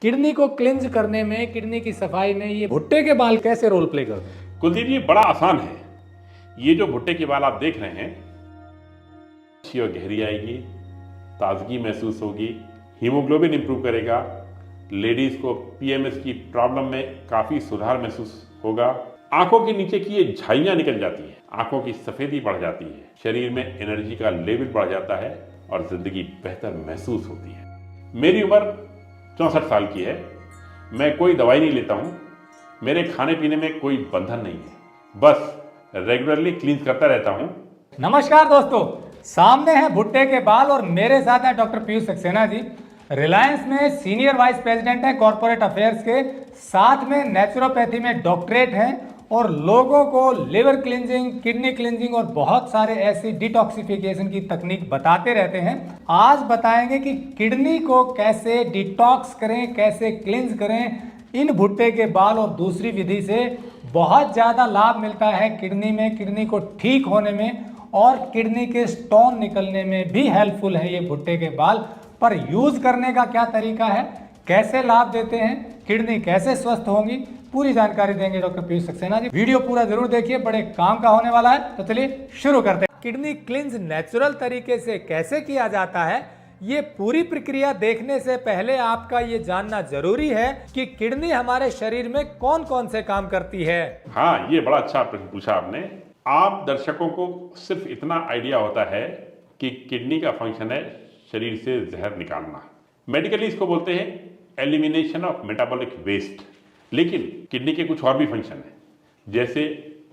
Kidney को cleanse करने में, किडनी की सफाई में ये भुट्टे के बाल कैसे रोल प्ले करते हैं? कुलदीप जी, बड़ा आसान है। ये जो भुट्टे के बाल आप देख रहे हैं, अच्छी और गहरी आएगी, ताजगी महसूस होगी, हीमोग्लोबिन इंप्रूव करेगा, लेडीज को पीएमएस की प्रॉब्लम में काफी सुधार महसूस होगा, आंखों के नीचे की ये झाइयां निकल जाती हैं, आंखों की सफेदी बढ़ जाती है, शरीर में एनर्जी का लेवल बढ़ जाता है और जिंदगी बेहतर महसूस होती है। मेरी उम्र 64 साल की है। मैं कोई दवाई नहीं लेता हूं, मेरे खाने पीने में कोई बंधन नहीं है, बस रेगुलरली क्लीन करता रहता हूं। नमस्कार दोस्तों, सामने है भुट्टे के बाल और मेरे साथ है डॉक्टर पीयूष सक्सेना जी। रिलायंस में सीनियर वाइस प्रेसिडेंट है कॉर्पोरेट अफेयर्स के, साथ में नेचुरोपैथी में डॉक्टरेट हैं और लोगों को लिवर क्लिनजिंग, किडनी क्लिनजिंग और बहुत सारे ऐसी डिटॉक्सिफिकेशन की तकनीक बताते रहते हैं। आज बताएंगे कि किडनी को कैसे डिटॉक्स करें, कैसे क्लिंज करें। इन भुट्टे के बाल और दूसरी विधि से बहुत ज़्यादा लाभ मिलता है किडनी में, किडनी को ठीक होने में और किडनी के स्टोन निकलने में भी हेल्पफुल है ये भुट्टे के बाल। पर यूज़ करने का क्या तरीका है, कैसे लाभ देते हैं, किडनी कैसे स्वस्थ होंगी, पूरी जानकारी देंगे डॉक्टर पीयूष सक्सेना जी। वीडियो पूरा जरूर देखिए, बड़े काम का होने वाला है। तो चलिए शुरू करते हैं। किडनी क्लिंज नेचुरल तरीके से कैसे किया जाता है, ये पूरी प्रक्रिया देखने से पहले आपका ये जानना जरूरी है कि किडनी हमारे शरीर में कौन कौन से काम करती है। हाँ, ये बड़ा अच्छा प्रश्न पूछा आपने। आप दर्शकों को सिर्फ इतना आइडिया होता है कि किडनी का फंक्शन है शरीर से जहर निकालना। मेडिकली इसको बोलते हैं एलिमिनेशन ऑफ मेटाबॉलिक वेस्ट। लेकिन किडनी के कुछ और भी फंक्शन है, जैसे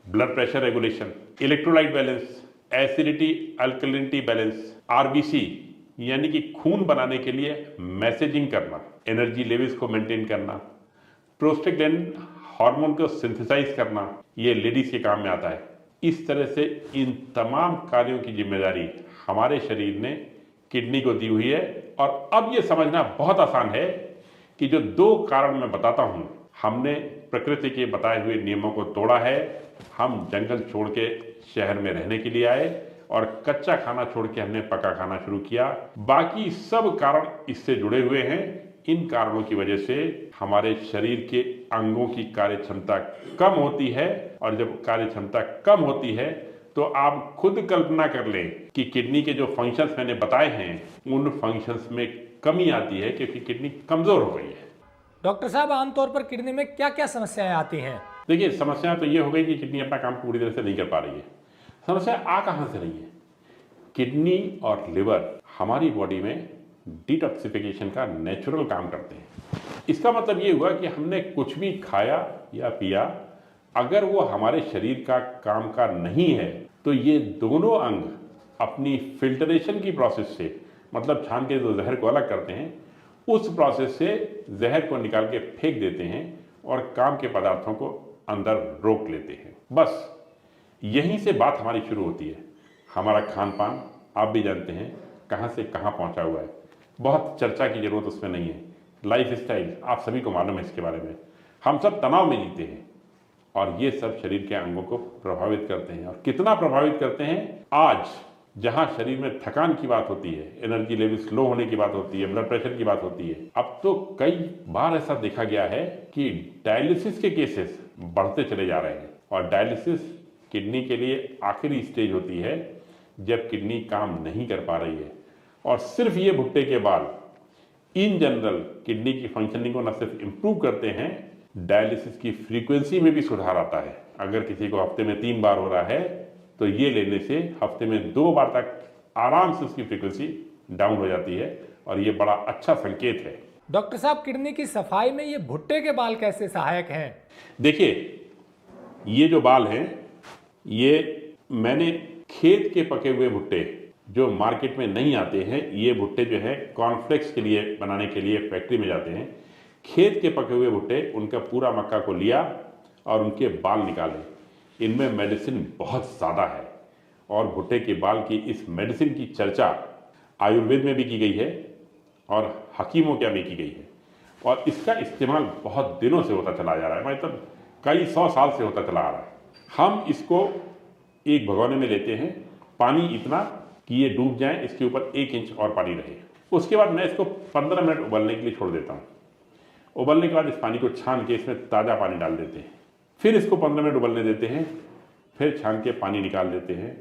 blood pressure regulation, electrolyte balance, acidity alkalinity balance, RBC यानी कि खून बनाने के लिए मैसेजिंग करना, एनर्जी लेवल्स को मेंटेन करना, प्रोस्टेग्लैंडिन हार्मोन को सिंथेसाइज करना, ये लेडीज के काम में आता है। इस तरह से इन तमाम कार्यों की जिम्मेदारी हमारे शरीर ने किडनी को दी हुई है। और अब ये समझना बहुत आसान है कि जो दो कारण मैं बताता हूं, हमने प्रकृति के बताए हुए नियमों को तोड़ा है। हम जंगल छोड़ के शहर में रहने के लिए आए और कच्चा खाना छोड़ के हमने पका खाना शुरू किया। बाकी सब कारण इससे जुड़े हुए हैं। इन कारणों की वजह से हमारे शरीर के अंगों की कार्य क्षमता कम होती है, और जब कार्य क्षमता कम होती है तो आप खुद कल्पना कर लें कि किडनी के जो फंक्शंस मैंने बताए हैं उन फंक्शंस में कमी आती है, क्योंकि किडनी कमजोर हो गई है। डॉक्टर साहब, आमतौर पर किडनी में क्या क्या समस्याएं आती हैं? देखिए, समस्या तो ये हो गई कि किडनी अपना काम पूरी तरह से नहीं कर पा रही है। समस्या आ कहाँ से रही है? किडनी और लिवर हमारी बॉडी में डिटॉक्सिफिकेशन का नेचुरल काम करते हैं। इसका मतलब ये हुआ कि हमने कुछ भी खाया या पिया, अगर वो हमारे शरीर का काम का नहीं है तो ये दोनों अंग अपनी फिल्टरेशन की प्रोसेस से, मतलब छान के जो जहर को अलग करते हैं, उस प्रोसेस से जहर को निकाल के फेंक देते हैं और काम के पदार्थों को अंदर रोक लेते हैं। बस यहीं से बात हमारी शुरू होती है। हमारा खान पान आप भी जानते हैं कहाँ से कहाँ पहुँचा हुआ है, बहुत चर्चा की जरूरत उसमें नहीं है। लाइफ स्टाइल आप सभी को मालूम है इसके बारे में। हम सब तनाव में जीते हैं और ये सब शरीर के अंगों को प्रभावित करते हैं। और कितना प्रभावित करते हैं? आज जहां शरीर में थकान की बात होती है, एनर्जी लेवल स्लो होने की बात होती है, ब्लड प्रेशर की बात होती है, अब तो कई बार ऐसा देखा गया है कि डायलिसिस के केसेस बढ़ते चले जा रहे हैं। और डायलिसिस किडनी के लिए आखिरी स्टेज होती है जब किडनी काम नहीं कर पा रही है। और सिर्फ ये भुट्टे के बाल इन जनरल किडनी की फंक्शनिंग को न सिर्फ इम्प्रूव करते हैं, डायलिसिस की फ्रीक्वेंसी में भी सुधार आता है। अगर किसी को हफ्ते में 3 बार हो रहा है तो ये लेने से हफ्ते में 2 बार तक आराम से उसकी फ्रीक्वेंसी डाउन हो जाती है, और ये बड़ा अच्छा संकेत है। डॉक्टर साहब, किडनी की सफाई में ये भुट्टे के बाल कैसे सहायक हैं? देखिए, ये जो बाल हैं, ये मैंने खेत के पके हुए भुट्टे जो मार्केट में नहीं आते हैं, ये भुट्टे जो है कॉर्नफ्लेक्स के लिए बनाने के लिए फैक्ट्री में जाते हैं। खेत के पके हुए भुट्टे, उनका पूरा मक्का को लिया और उनके बाल निकाले। इनमें मेडिसिन बहुत ज़्यादा है और भुट्टे के बाल की इस मेडिसिन की चर्चा आयुर्वेद में भी की गई है और हकीमों क्या में की गई है। और इसका इस्तेमाल बहुत दिनों से होता चला जा रहा है, मतलब कई 100 साल से होता चला आ रहा है। हम इसको एक भगोने में लेते हैं, पानी इतना कि ये डूब जाए, इसके ऊपर 1 इंच और पानी रहे। उसके बाद मैं इसको 15 मिनट उबलने के लिए छोड़ देता हूँ। उबलने के बाद इस पानी को छान के इसमें ताज़ा पानी डाल देते हैं, फिर इसको 15 मिनट उबलने देते हैं, फिर छान के पानी निकाल देते हैं,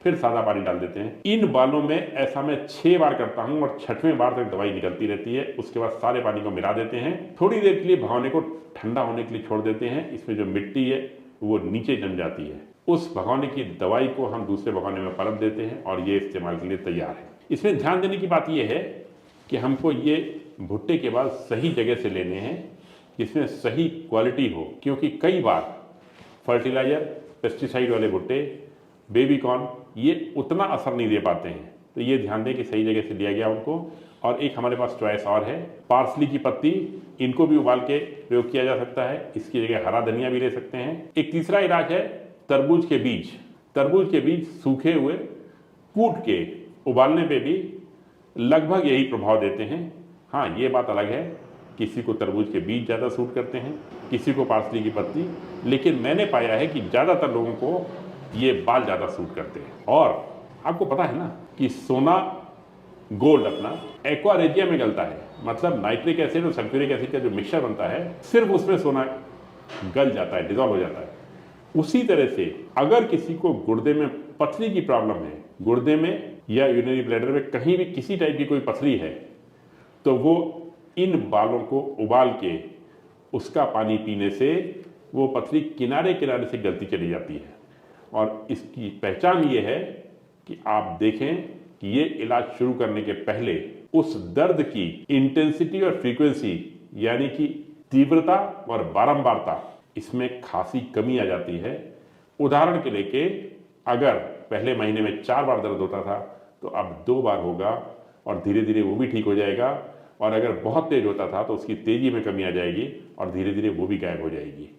फिर सादा पानी डाल देते हैं। इन बालों में ऐसा मैं 6 बार करता हूं और 6वें बार तक दवाई निकलती रहती है। उसके बाद सारे पानी को मिला देते हैं, थोड़ी देर के लिए भगोने को ठंडा होने के लिए छोड़ देते हैं। इसमें जो मिट्टी है वो नीचे जम जाती है। उस भगोने की दवाई को हम दूसरे भगोने में पलट देते हैं और ये इस्तेमाल के लिए तैयार है। इसमें ध्यान देने की बात यह है कि हमको ये भुट्टे के बाल सही जगह से लेने हैं जिसमें सही क्वालिटी हो, क्योंकि कई बार फर्टिलाइजर, पेस्टिसाइड वाले भुट्टे, बेबी कॉर्न ये उतना असर नहीं दे पाते हैं। तो ये ध्यान दें कि सही जगह से लिया गया उनको। और एक हमारे पास चॉइस और है, पार्सली की पत्ती, इनको भी उबाल के प्रयोग किया जा सकता है। इसकी जगह हरा धनिया भी ले सकते हैं। एक तीसरा इलाज है तरबूज के बीज। तरबूज के बीज सूखे हुए कूट के उबालने पे भी लगभग यही प्रभाव देते हैं। हाँ, ये बात अलग है, किसी को तरबूज के बीज ज़्यादा सूट करते हैं, किसी को पार्सली की पत्ती, लेकिन मैंने पाया है कि ज़्यादातर लोगों को ये बाल ज़्यादा सूट करते हैं। और आपको पता है ना कि सोना गोल्ड अपना एक्वारेजिया में गलता है, मतलब नाइट्रिक एसिड और सल्फ्यूरिक एसिड का जो मिक्सचर बनता है सिर्फ उसमें सोना गल जाता है, डिजॉल्व हो जाता है। उसी तरह से अगर किसी को गुर्दे में पथरी की प्रॉब्लम है, गुर्दे में या यूरिनरी ब्लैडर में कहीं भी किसी टाइप की कोई पथरी है, तो वो इन बालों को उबाल के उसका पानी पीने से वो पथरी किनारे किनारे से गलती चली जाती है। और इसकी पहचान ये है कि आप देखें कि ये इलाज शुरू करने के पहले उस दर्द की इंटेंसिटी और फ्रीक्वेंसी, यानी कि तीव्रता और बारंबारता, इसमें खासी कमी आ जाती है। उदाहरण के लिए अगर पहले महीने में 4 बार दर्द होता था तो अब 2 बार होगा और धीरे धीरे वो भी ठीक हो जाएगा। और अगर बहुत तेज होता था तो उसकी तेजी में कमी आ जाएगी और धीरे धीरे वो भी गायब हो जाएगी।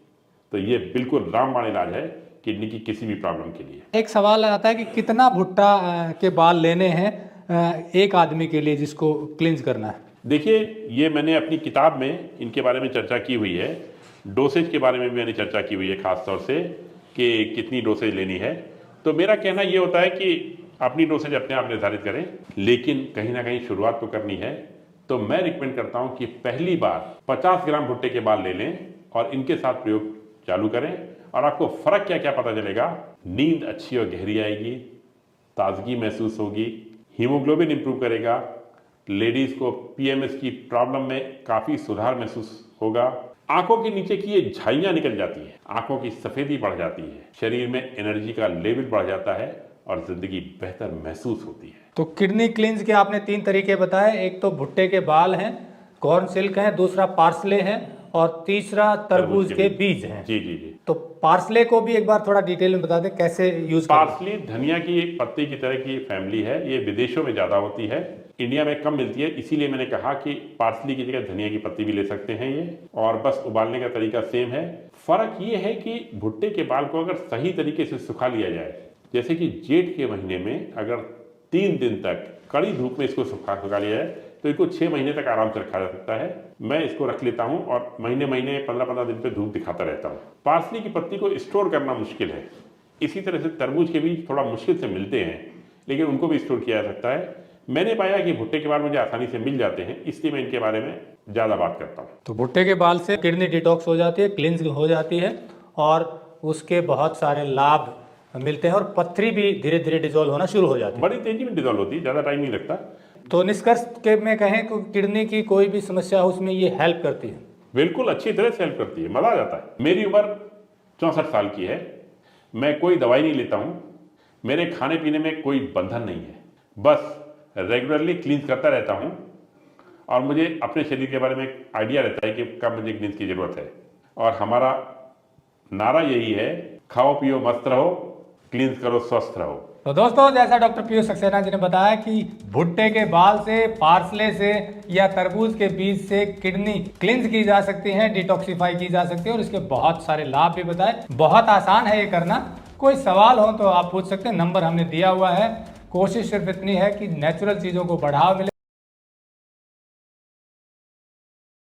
तो ये बिल्कुल रामबाण इलाज है किडनी की किसी भी प्रॉब्लम के लिए। एक सवाल आता है कि कितना भुट्टा के बाल लेने हैं एक आदमी के लिए जिसको क्लींस करना है? देखिए, ये मैंने अपनी किताब में इनके बारे में चर्चा की हुई है। डोसेज के बारे में भी मैंने चर्चा की हुई है, खास तौर से कि कितनी डोसेज लेनी है। तो मेरा कहना ये होता है कि अपनी डोसेज अपने आप निर्धारित करें, लेकिन कहीं ना कहीं शुरुआत तो करनी है। तो मैं रिकमेंड करता हूं कि पहली बार 50 ग्राम भुट्टे के बाल ले लें और इनके साथ प्रयोग चालू करें और आपको फर्क क्या क्या पता चलेगा। नींद अच्छी और गहरी आएगी, ताजगी महसूस होगी, हीमोग्लोबिन इंप्रूव करेगा, लेडीज को पीएमएस की प्रॉब्लम में काफी सुधार महसूस होगा, आंखों के नीचे की ये झाइयां निकल जाती हैं, आंखों की सफेदी बढ़ जाती है, शरीर में एनर्जी का लेवल बढ़ जाता है और जिंदगी बेहतर महसूस होती है। तो किडनी क्लींस के आपने 3 तरीके बताए, एक तो भुट्टे के बाल हैं, कॉर्न सिल्क है, दूसरा पार्सले है और तीसरा तरबूज के बीज हैं। जी जी जी। तो पार्सले को भी एक बार थोड़ा डिटेल में बता दें कैसे यूज करें। पार्सले धनिया की एक पत्ते की तरह की फैमिली है, ये विदेशों में ज्यादा होती है, इंडिया में कम मिलती है। इसीलिए मैंने कहा कि पार्सले की जगह धनिया की पत्ती भी ले सकते हैं ये, और बस उबालने का तरीका सेम है। फर्क ये है कि भुट्टे के बाल को अगर सही तरीके से सुखा लिया जाए, जैसे कि जेठ के महीने में अगर 3 दिन तक कड़ी धूप में इसको सुखा लिया जाए तो इसको 6 महीने तक आराम से रखा जा सकता है। मैं इसको रख लेता हूं और महीने 15-15 दिन पे धूप दिखाता रहता हूं। पार्सले की पत्ती को स्टोर करना मुश्किल है, इसी तरह से तरबूज के बीज थोड़ा मुश्किल से मिलते हैं, लेकिन उनको भी स्टोर किया जा सकता है। मैंने पाया कि भुट्टे के बाल मुझे आसानी से मिल जाते हैं, इसलिए मैं इनके बारे में ज़्यादा बात करता हूँ। तो भुट्टे के बाल से किडनी डिटॉक्स हो जाती है, क्लींस हो जाती है और उसके बहुत सारे लाभ मिलते हैं और पथरी भी धीरे धीरे डिजोल्व होना शुरू हो जाती है। बड़ी तेजी में डिजोल्व होती है, ज़्यादा टाइम नहीं लगता। तो निष्कर्ष के में कहें कि किडनी की कोई भी समस्या हो उसमें ये हेल्प करती है। बिल्कुल अच्छी तरह से हेल्प करती है, मज़ा आ जाता है। मेरी उम्र 64 साल की है, मैं कोई दवाई नहीं लेता हूँ, मेरे खाने पीने में कोई बंधन नहीं है, बस रेगुलरली क्लींस करता रहता हूँ और मुझे अपने शरीर के बारे में आइडिया रहता है कि कब मुझे क्लींस की ज़रूरत है। और हमारा नारा यही है, खाओ पियो मस्त रहो, क्लींस करो स्वस्थ रहो। तो दोस्तों, जैसा डॉक्टर पीयूष सक्सेना जी ने बताया कि भुट्टे के बाल से, पार्सले से या तरबूज के बीज से किडनी क्लींस की जा सकती है, डिटॉक्सिफाई की जा सकती है और इसके बहुत सारे लाभ भी बताए। बहुत आसान है ये करना। कोई सवाल हो तो आप पूछ सकते हैं, नंबर हमने दिया हुआ है। कोशिश सिर्फ इतनी है कि नेचुरल चीज़ों को बढ़ावा मिले।